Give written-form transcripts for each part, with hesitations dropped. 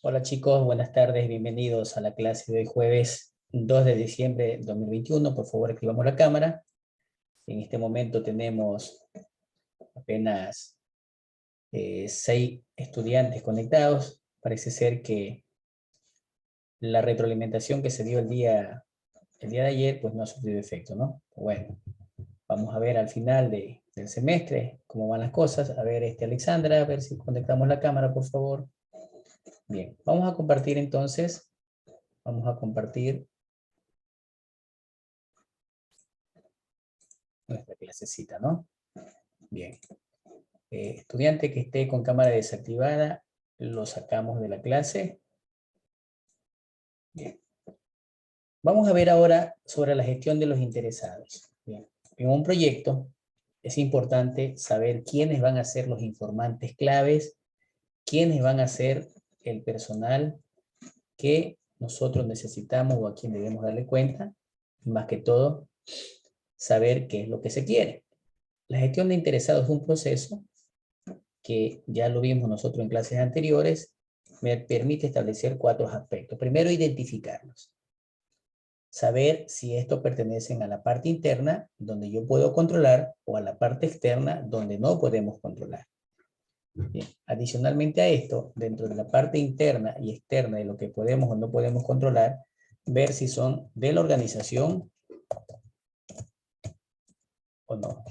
Hola chicos, buenas tardes, bienvenidos a la clase de hoy jueves 2 de diciembre de 2021. Por favor, activamos la cámara. En este momento tenemos apenas 6 estudiantes conectados. Parece ser que la retroalimentación que se dio el día de ayer pues no ha surtido efecto, ¿no? Bueno, vamos a ver al final del semestre cómo van las cosas. A ver, Alexandra, a ver si conectamos la cámara, por favor. Bien, vamos a compartir entonces. Vamos a compartir nuestra clasecita, ¿no? Bien. Estudiante que esté con cámara desactivada, lo sacamos de la clase. Bien. Vamos a ver ahora sobre la gestión de los interesados. Bien. En un proyecto es importante saber quiénes van a ser los informantes claves, quiénes van a ser el personal que nosotros necesitamos o a quien debemos darle cuenta, y más que todo, saber qué es lo que se quiere. La gestión de interesados es un proceso que ya lo vimos nosotros en clases anteriores, me permite establecer 4 aspectos. Primero, identificarlos. Saber si estos pertenecen a la parte interna, donde yo puedo controlar, o a la parte externa, donde no podemos controlar. Bien. Adicionalmente a esto, dentro de la parte interna y externa de lo que podemos o no podemos controlar, ver si son de la organización o no.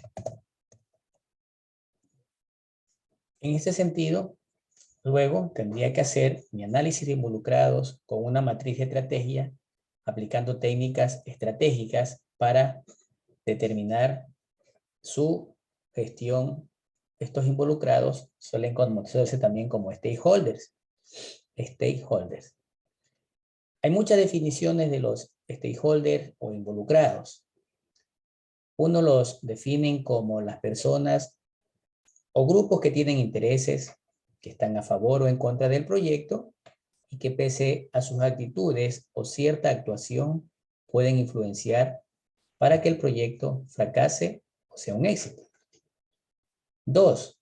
En ese sentido, luego tendría que hacer mi análisis de involucrados con una matriz de estrategia, aplicando técnicas estratégicas para determinar su gestión. Estos involucrados suelen conocerse también como stakeholders. Stakeholders. Hay muchas definiciones de los stakeholders o involucrados. Uno los definen como las personas o grupos que tienen intereses, que están a favor o en contra del proyecto y que pese a sus actitudes o cierta actuación pueden influenciar para que el proyecto fracase o sea un éxito. 2.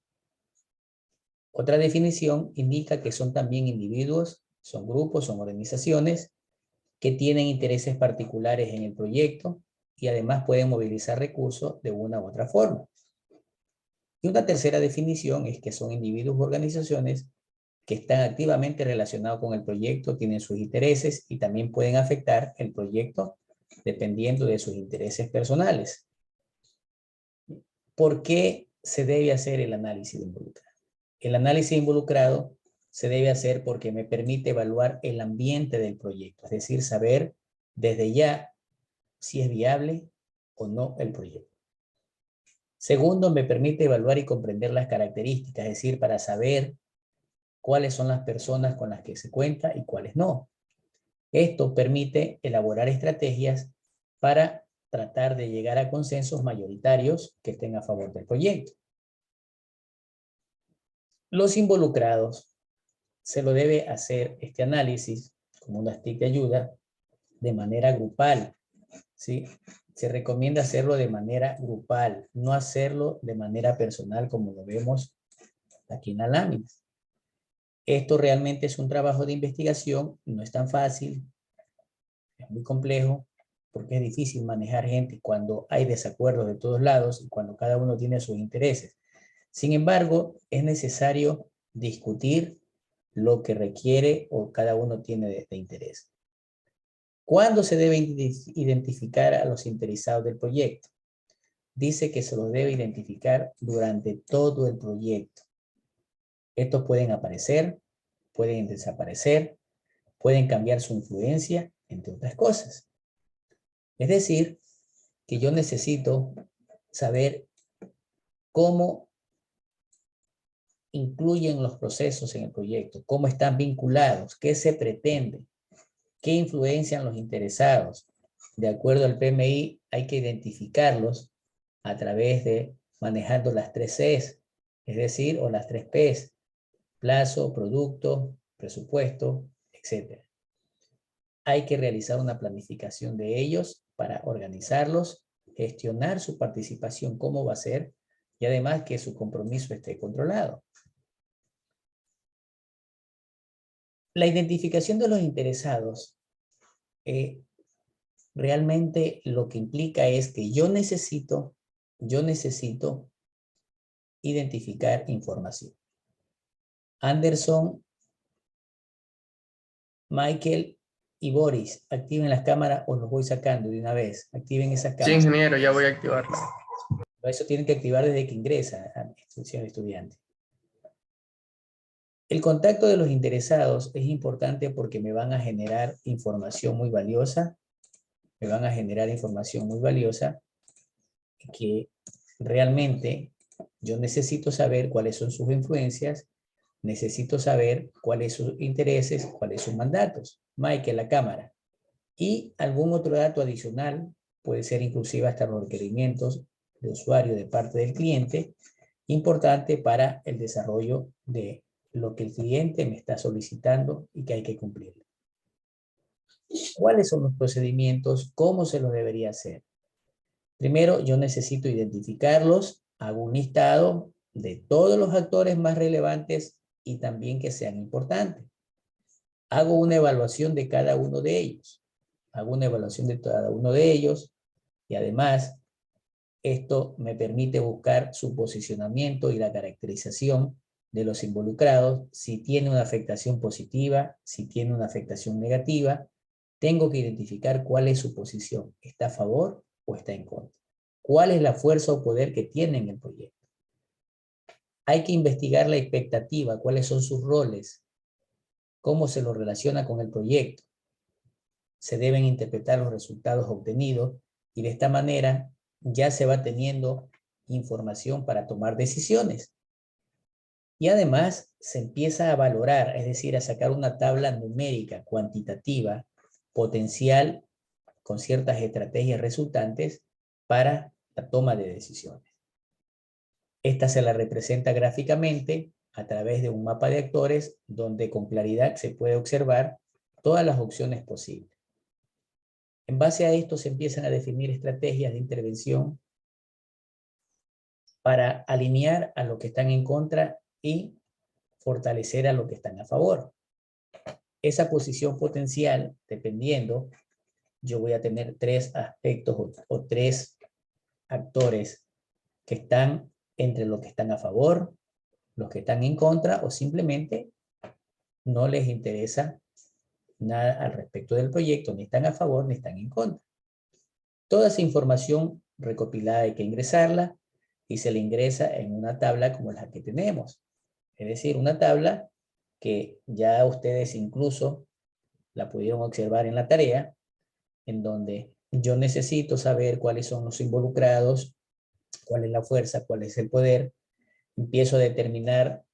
Otra definición indica que son también individuos, son grupos, son organizaciones que tienen intereses particulares en el proyecto y además pueden movilizar recursos de una u otra forma. Y una tercera definición es que son individuos u organizaciones que están activamente relacionados con el proyecto, tienen sus intereses y también pueden afectar el proyecto dependiendo de sus intereses personales. ¿Por qué se debe hacer el análisis de involucrado? El análisis involucrado se debe hacer porque me permite evaluar el ambiente del proyecto, es decir, saber desde ya si es viable o no el proyecto. Segundo, me permite evaluar y comprender las características, es decir, para saber cuáles son las personas con las que se cuenta y cuáles no. Esto permite elaborar estrategias para tratar de llegar a consensos mayoritarios que estén a favor del proyecto. Los involucrados se lo debe hacer este análisis como una stick de ayuda de manera grupal, ¿sí? Se recomienda hacerlo de manera grupal, no hacerlo de manera personal como lo vemos aquí en la lámina. Esto realmente es un trabajo de investigación, no es tan fácil, es muy complejo, porque es difícil manejar gente cuando hay desacuerdos de todos lados y cuando cada uno tiene sus intereses. Sin embargo, es necesario discutir lo que requiere o cada uno tiene de interés. ¿Cuándo se debe identificar a los interesados del proyecto? Dice que se los debe identificar durante todo el proyecto. Estos pueden aparecer, pueden desaparecer, pueden cambiar su influencia, entre otras cosas. Es decir, que yo necesito saber cómo incluyen los procesos en el proyecto, cómo están vinculados, qué se pretende, qué influencian los interesados. De acuerdo al PMI, hay que identificarlos a través de manejando las 3 Cs, es decir, o las 3 Ps, plazo, producto, presupuesto, etc. Hay que realizar una planificación de ellos para organizarlos, gestionar su participación, cómo va a ser, y además que su compromiso esté controlado. La identificación de los interesados realmente lo que implica es que yo necesito identificar información. Anderson, Michael y Boris, activen las cámaras o los voy sacando de una vez. Activen esas Sí, cámaras. ingeniero, ya voy a activarla. Eso tienen que activar desde que ingresa a instrucción de estudiante. El contacto de los interesados es importante porque me van a generar información muy valiosa. Me van a generar información muy valiosa que realmente yo necesito saber cuáles son sus influencias, necesito saber cuáles son sus intereses, cuáles son sus mandatos. Michael, la cámara. Y algún otro dato adicional, puede ser inclusive hasta los requerimientos de usuario de parte del cliente, importante para el desarrollo de lo que el cliente me está solicitando y que hay que cumplir. ¿Cuáles son los procedimientos? ¿Cómo se los debería hacer? Primero, yo necesito identificarlos, hago un listado de todos los actores más relevantes y también que sean importantes. Hago una evaluación de cada uno de ellos. Hago una evaluación de cada uno de ellos y además esto me permite buscar su posicionamiento y la caracterización de los involucrados, si tiene una afectación positiva, si tiene una afectación negativa. Tengo que identificar cuál es su posición, ¿está a favor o está en contra? ¿Cuál es la fuerza o poder que tiene en el proyecto? Hay que investigar la expectativa, cuáles son sus roles, cómo se lo relaciona con el proyecto. Se deben interpretar los resultados obtenidos y de esta manera ya se va teniendo información para tomar decisiones. Y además se empieza a valorar, es decir, a sacar una tabla numérica, cuantitativa, potencial, con ciertas estrategias resultantes para la toma de decisiones. Esta se la representa gráficamente a través de un mapa de actores donde con claridad se puede observar todas las opciones posibles. En base a esto se empiezan a definir estrategias de intervención para alinear a los que están en contra y fortalecer a los que están a favor. Esa posición potencial, dependiendo, yo voy a tener tres aspectos o tres actores que están entre los que están a favor, los que están en contra o simplemente no les interesa nada al respecto del proyecto, ni están a favor ni están en contra. Toda esa información recopilada hay que ingresarla y se le ingresa en una tabla como la que tenemos. Es decir, una tabla que ya ustedes incluso la pudieron observar en la tarea, en donde yo necesito saber cuáles son los involucrados, cuál es la fuerza, cuál es el poder. Empiezo a determinar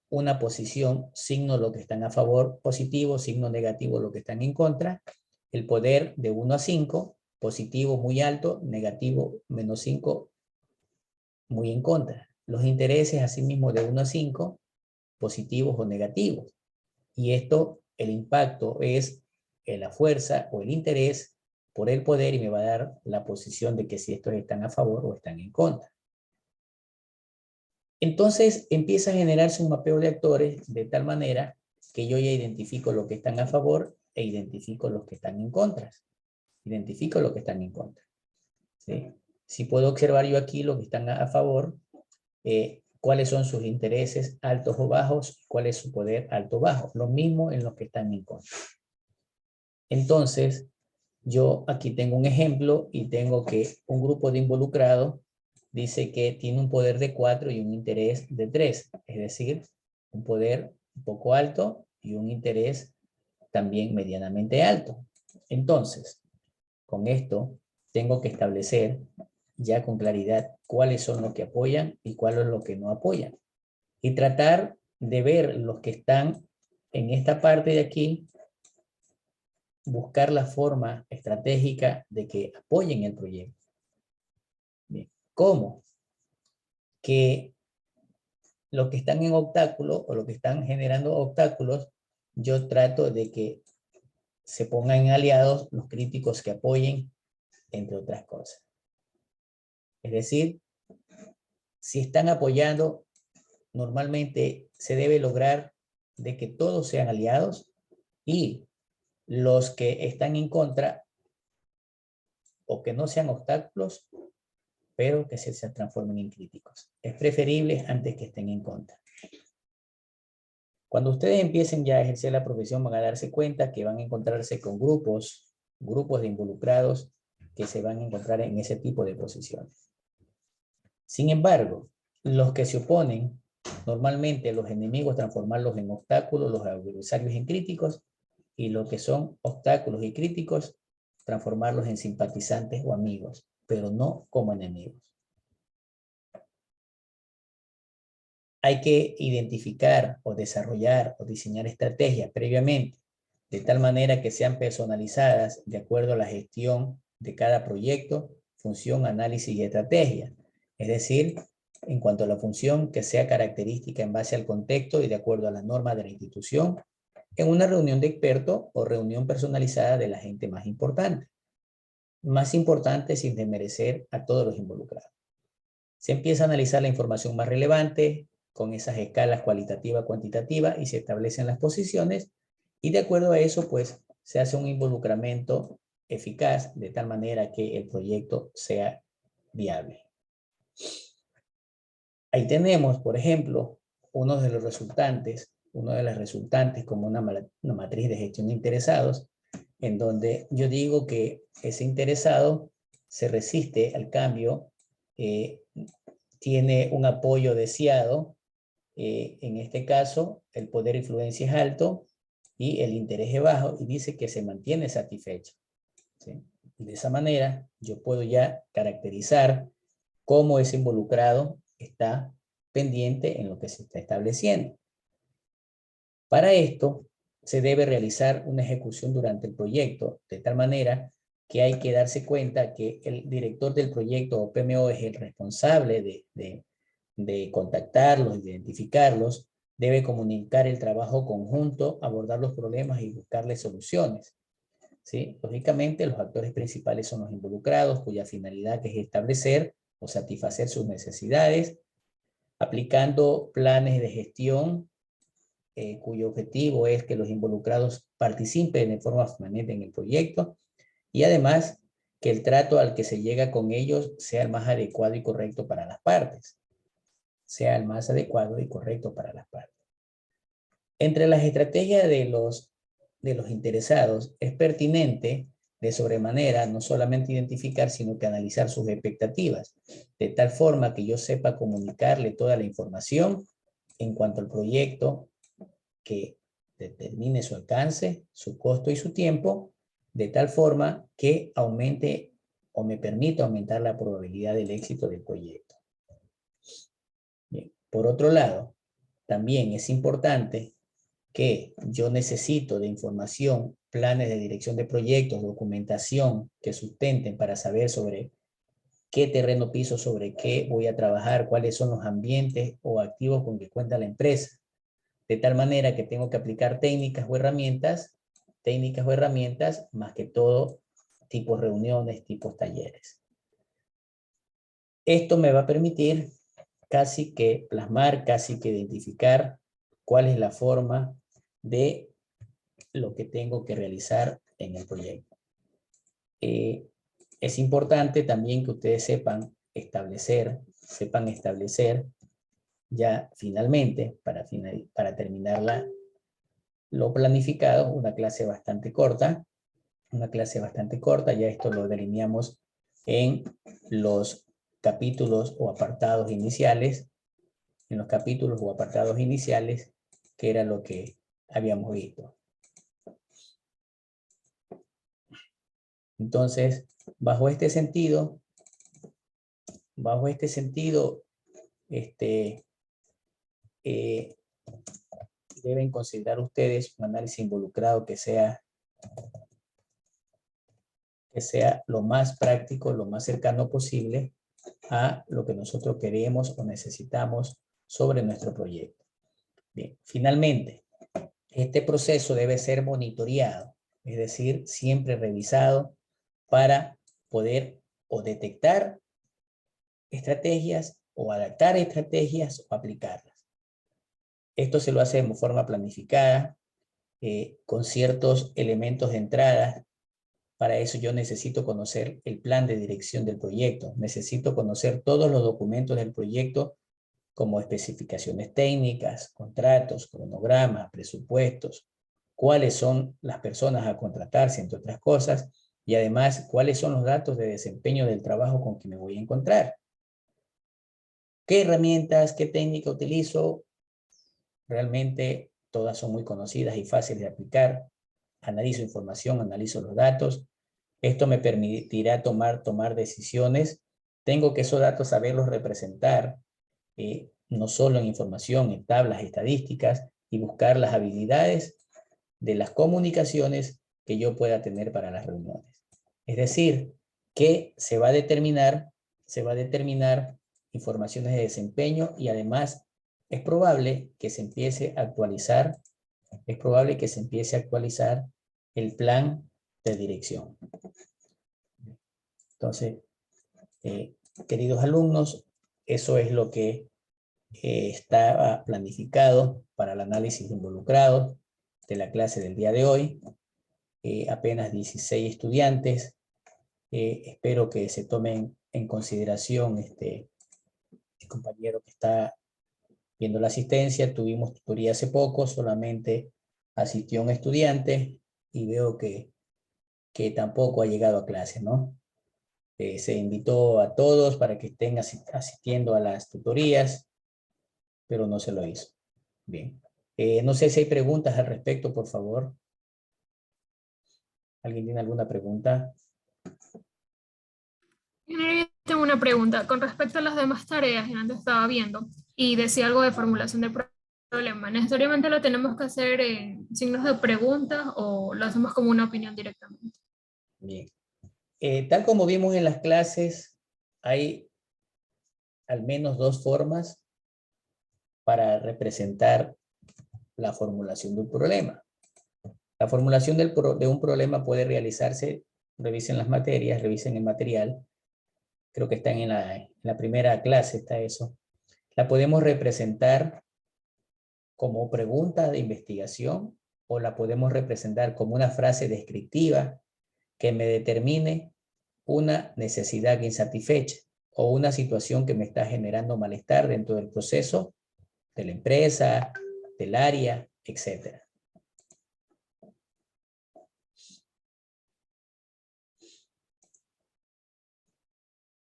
una posición, signo lo que están a favor, positivo, signo negativo lo que están en contra, el poder de 1 a 5, positivo muy alto, negativo -5, muy en contra. Los intereses asimismo de 1 a 5, positivos o negativos. Y esto, el impacto es la fuerza o el interés por el poder y me va a dar la posición de que si estos están a favor o están en contra. Entonces empieza a generarse un mapeo de actores de tal manera que yo ya identifico los que están a favor e identifico los que están en contra. Identifico los que están en contra. ¿Sí? Si puedo observar yo aquí los que están a favor, cuáles son sus intereses altos o bajos, cuál es su poder alto o bajo. Lo mismo en los que están en contra. Entonces, yo aquí tengo un ejemplo y tengo que un grupo de involucrados dice que tiene un poder de 4 y un interés de 3. Es decir, un poder un poco alto y un interés también medianamente alto. Entonces, con esto tengo que establecer ya con claridad cuáles son los que apoyan y cuáles son los que no apoyan. Y tratar de ver los que están en esta parte de aquí, buscar la forma estratégica de que apoyen el proyecto. Bien. ¿Cómo? Que los que están en obstáculos o los que están generando obstáculos, yo trato de que se pongan en aliados los críticos que apoyen, entre otras cosas. Es decir, si están apoyando, normalmente se debe lograr de que todos sean aliados y los que están en contra, o que no sean obstáculos, pero que se transformen en críticos. Es preferible antes que estén en contra. Cuando ustedes empiecen ya a ejercer la profesión, van a darse cuenta que van a encontrarse con grupos de involucrados que se van a encontrar en ese tipo de posiciones. Sin embargo, los que se oponen, normalmente los enemigos transformarlos en obstáculos, los adversarios en críticos, y lo que son obstáculos y críticos, transformarlos en simpatizantes o amigos, pero no como enemigos. Hay que identificar o desarrollar o diseñar estrategias previamente, de tal manera que sean personalizadas de acuerdo a la gestión de cada proyecto, función, análisis y estrategia. Es decir, en cuanto a la función, que sea característica en base al contexto y de acuerdo a las normas de la institución, en una reunión de expertos o reunión personalizada de la gente más importante sin desmerecer a todos los involucrados. Se empieza a analizar la información más relevante con esas escalas cualitativa, cuantitativa, y se establecen las posiciones, y de acuerdo a eso, pues, se hace un involucramiento eficaz de tal manera que el proyecto sea viable. Ahí tenemos, por ejemplo, uno de las resultantes como una matriz de gestión de interesados, en donde yo digo que ese interesado se resiste al cambio, tiene un apoyo deseado, en este caso el poder de influencia es alto y el interés es bajo, y dice que se mantiene satisfecho, ¿sí? De esa manera yo puedo ya caracterizar cómo ese involucrado está pendiente en lo que se está estableciendo. Para esto se debe realizar una ejecución durante el proyecto, de tal manera que hay que darse cuenta que el director del proyecto o PMO es el responsable de contactarlos, identificarlos, debe comunicar el trabajo conjunto, abordar los problemas y buscarle soluciones, ¿sí? Lógicamente, los actores principales son los involucrados, cuya finalidad es establecer o satisfacer sus necesidades, aplicando planes de gestión, cuyo objetivo es que los involucrados participen de forma permanente en el proyecto, y además que el trato al que se llega con ellos sea el más adecuado y correcto para las partes. Entre las estrategias de los interesados, es pertinente de sobremanera no solamente identificar, sino que analizar sus expectativas, de tal forma que yo sepa comunicarle toda la información en cuanto al proyecto, que determine su alcance, su costo y su tiempo, de tal forma que aumente o me permita aumentar la probabilidad del éxito del proyecto. Bien. Por otro lado, también es importante que yo necesito de información, planes de dirección de proyectos, documentación que sustenten para saber sobre qué terreno piso, sobre qué voy a trabajar, cuáles son los ambientes o activos con que cuenta la empresa. De tal manera que tengo que aplicar técnicas o herramientas, más que todo tipos reuniones, tipos talleres. Esto me va a permitir casi que plasmar, casi que identificar cuál es la forma de lo que tengo que realizar en el proyecto. Es importante también que ustedes sepan establecer ya finalmente, para terminar lo planificado, una clase bastante corta, ya esto lo delineamos en los capítulos o apartados iniciales, que era lo que habíamos visto. Entonces, bajo este sentido, deben considerar ustedes un análisis involucrado que sea lo más práctico, lo más cercano posible a lo que nosotros queremos o necesitamos sobre nuestro proyecto. Bien, finalmente, este proceso debe ser monitoreado, es decir, siempre revisado para poder o detectar estrategias o adaptar estrategias o aplicarlas. Esto se lo hace de forma planificada, con ciertos elementos de entrada. Para eso yo necesito conocer el plan de dirección del proyecto. Necesito conocer todos los documentos del proyecto como especificaciones técnicas, contratos, cronogramas, presupuestos, cuáles son las personas a contratarse, entre otras cosas, y además cuáles son los datos de desempeño del trabajo con que me voy a encontrar. ¿Qué herramientas, qué técnica utilizo? Realmente todas son muy conocidas y fáciles de aplicar. Analizo información, analizo los datos. Esto me permitirá tomar decisiones. Tengo que esos datos saberlos representar, no solo en información, en tablas estadísticas, y buscar las habilidades de las comunicaciones que yo pueda tener para las reuniones. Es decir, que se va a determinar informaciones de desempeño, y además es probable que se empiece a actualizar, el plan de dirección. Entonces, queridos alumnos, eso es lo que estaba planificado para el análisis de involucrados de la clase del día de hoy. Apenas 16 estudiantes. Espero que se tomen en consideración el compañero que está viendo la asistencia. Tuvimos tutoría hace poco, solamente asistió un estudiante y veo que tampoco ha llegado a clase, ¿no? Se invitó a todos para que estén asistiendo a las tutorías, pero no se lo hizo. Bien. No sé si hay preguntas al respecto, por favor. ¿Alguien tiene alguna pregunta? Yo tengo una pregunta con respecto a las demás tareas que antes estaba viendo y decía algo de formulación de problema. ¿Necesariamente lo tenemos que hacer en signos de pregunta o lo hacemos como una opinión directamente? Bien. Tal como vimos en las clases, hay al menos dos formas para representar la formulación de un problema. La formulación de un problema puede realizarse, revisen las materias, revisen el material, creo que están en la primera clase, está eso. La podemos representar como pregunta de investigación, o la podemos representar como una frase descriptiva que me determine una necesidad insatisfecha o una situación que me está generando malestar dentro del proceso de la empresa, del área, etc.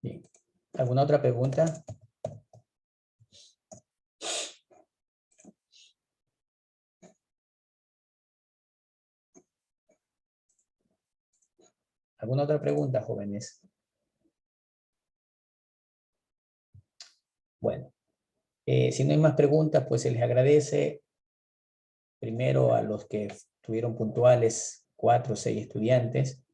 Bien. ¿Alguna otra pregunta? ¿Alguna otra pregunta, jóvenes? Bueno, si no hay más preguntas, pues se les agradece primero a los que estuvieron puntuales, 4 o 6 estudiantes,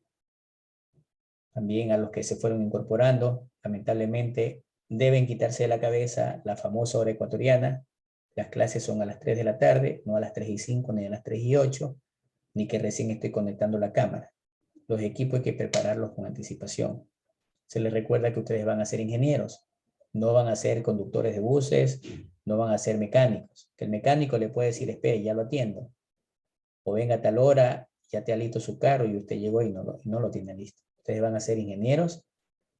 también a los que se fueron incorporando. Lamentablemente deben quitarse de la cabeza la famosa hora ecuatoriana. Las clases son a las 3 de la tarde, no a las 3:05 ni a las 3:08, ni que recién estoy conectando la cámara. Los equipos hay que prepararlos con anticipación. Se les recuerda que ustedes van a ser ingenieros, no van a ser conductores de buses, no van a ser mecánicos. Que el mecánico le puede decir, espere, ya lo atiendo. O venga a tal hora, ya te ha listo su carro y usted llegó y no lo tiene listo. Ustedes van a ser ingenieros,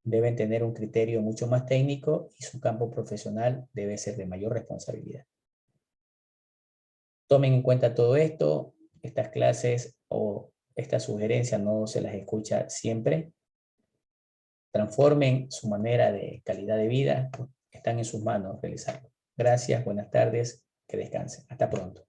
deben tener un criterio mucho más técnico y su campo profesional debe ser de mayor responsabilidad. Tomen en cuenta todo esto. Estas clases o estas sugerencias no se las escucha siempre. Transformen su manera de calidad de vida. Están en sus manos realizarlo. Gracias, buenas tardes, que descansen. Hasta pronto.